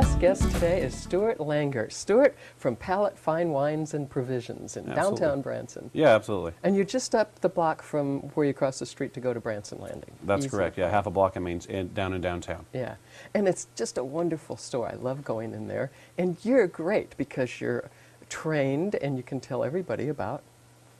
last guest today is Stewart Langer. Stewart from Palate Fine Wines and Provisions in downtown Branson. Yeah, absolutely. And you're just up the block from where you cross the street to go to Branson Landing. That's correct, yeah, half a block down in downtown. Yeah, and it's just a wonderful store. I love going in there. And you're great because you're trained and you can tell everybody about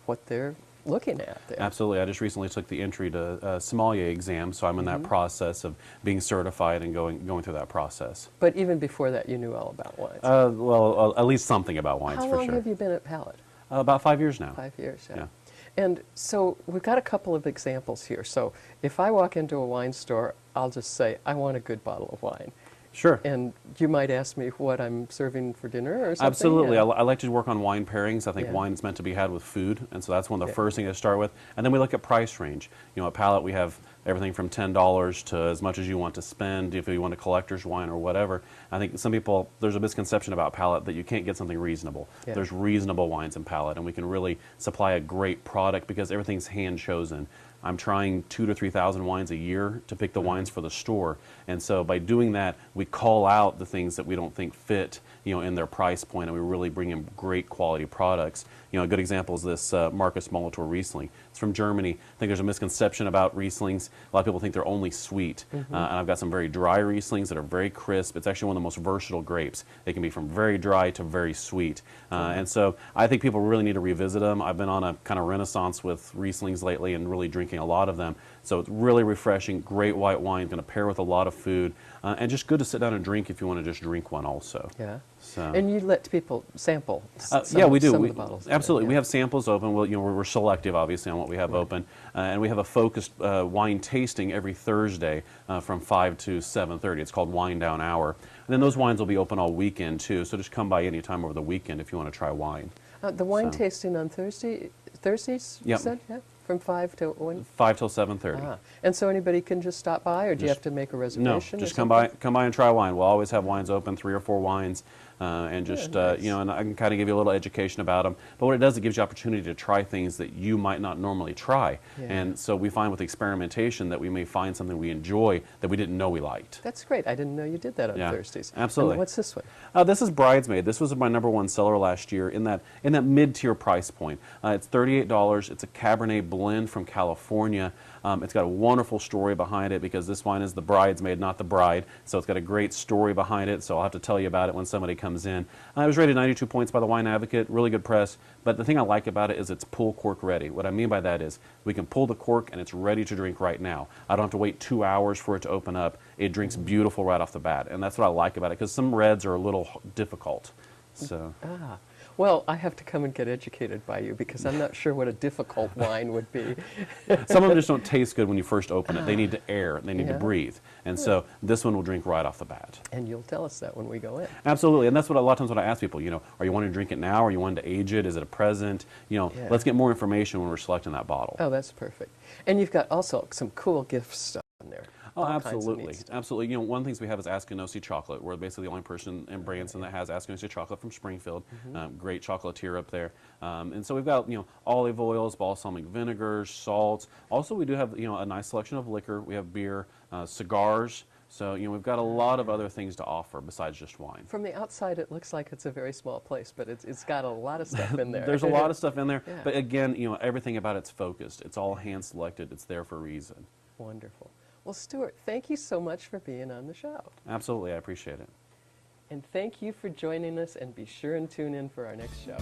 what they're looking at there. Absolutely. I just recently took the entry to Sommelier exam, so I'm in that process of being certified and going through that process. But even before that, you knew all about wines. Well, at least something about wines, for sure. How long have you been at Palate? About 5 years now. 5 years, Yeah. And so we've got a couple of examples here. So if I walk into a wine store, I'll just say, I want a good bottle of wine. Sure. And you might ask me what I'm serving for dinner or something? Absolutely. Yeah. I like to work on wine pairings. I think Yeah. wine is meant to be had with food, and so that's one of the first things I start with. And then we look at price range. You know, at Palate we have everything from $10 to as much as you want to spend if you want a collector's wine or whatever. I think some people, there's a misconception about Palate that you can't get something reasonable. Yeah. There's reasonable wines in Palate, and we can really supply a great product because everything's hand chosen. I'm trying 2,000 to 3,000 wines a year to pick the wines for the store, and so by doing that, we call out the things that we don't think fit, you know, in their price point, and we really bring in great quality products. You know, a good example is this Markus Molitor Riesling. It's from Germany. I think there's a misconception about Rieslings. A lot of people think they're only sweet, and I've got some very dry Rieslings that are very crisp. It's actually one of the most versatile grapes. They can be from very dry to very sweet, and so I think people really need to revisit them. I've been on a kind of renaissance with Rieslings lately and really drinking a lot of them. So it's really refreshing, great white wine, going to pair with a lot of food, and just good to sit down and drink if you want to just drink one also. Yeah. So. And you let people sample Yeah, we do. Some of the bottles. Absolutely. Yeah. We have samples open. We're selective, obviously, on what we have open. And we have a focused wine tasting every Thursday from 5 to 7:30. It's called Wine Down Hour. And then those wines will be open all weekend, too. So just come by any time over the weekend if you want to try wine. The wine tasting on Thursdays, you said? Yeah. From 5 to 1? 5 till 7:30. And so anybody can just stop by, or do you have to make a reservation? No, just come by and try wine. We'll always have wines open, 3 or 4 wines, and just nice. you know, and I can kind of give you a little education about them. But what it does, it gives you opportunity to try things that you might not normally try. Yeah. And so we find with experimentation that we may find something we enjoy that we didn't know we liked. That's great. I didn't know you did that on Thursdays. Absolutely. And what's this one? This is Bridesmaid. This was my #1 seller last year in that mid-tier price point. It's $38. It's a Cabernet blend from California. It's got a wonderful story behind it because this wine is the bridesmaid, not the bride. So it's got a great story behind it. So I'll have to tell you about it when somebody comes in. It was rated 92 points by the Wine Advocate. Really good press. But the thing I like about it is it's pull cork ready. What I mean by that is we can pull the cork and it's ready to drink right now. I don't have to wait 2 hours for it to open up. It drinks beautiful right off the bat. And that's what I like about it because some reds are a little difficult. So. Well, I have to come and get educated by you because I'm not sure what a difficult wine would be. Some of them just don't taste good when you first open it. They need to air. They need to breathe. And so this one will drink right off the bat. And you'll tell us that when we go in. Absolutely. And that's what a lot of times when I ask people, you know, are you wanting to drink it now? Are you wanting to age it? Is it a present? You know, let's get more information when we're selecting that bottle. Oh, that's perfect. And you've got also some cool gift stuff in there. Oh, absolutely. Absolutely. You know, one of the things we have is Askinosie chocolate. We're basically the only person in Branson that has Askinosie chocolate from Springfield. Great chocolatier up there. And so we've got, you know, olive oils, balsamic vinegars, salts. Also, we do have, you know, a nice selection of liquor. We have beer, cigars. So, you know, we've got a lot of other things to offer besides just wine. From the outside, it looks like it's a very small place, but it's got a lot of stuff in there. There's a lot of stuff in there. Yeah. But again, you know, everything about it's focused. It's all hand-selected. It's there for a reason. Wonderful. Well, Stewart, thank you so much for being on the show. Absolutely. I appreciate it. And thank you for joining us, and be sure and tune in for our next show.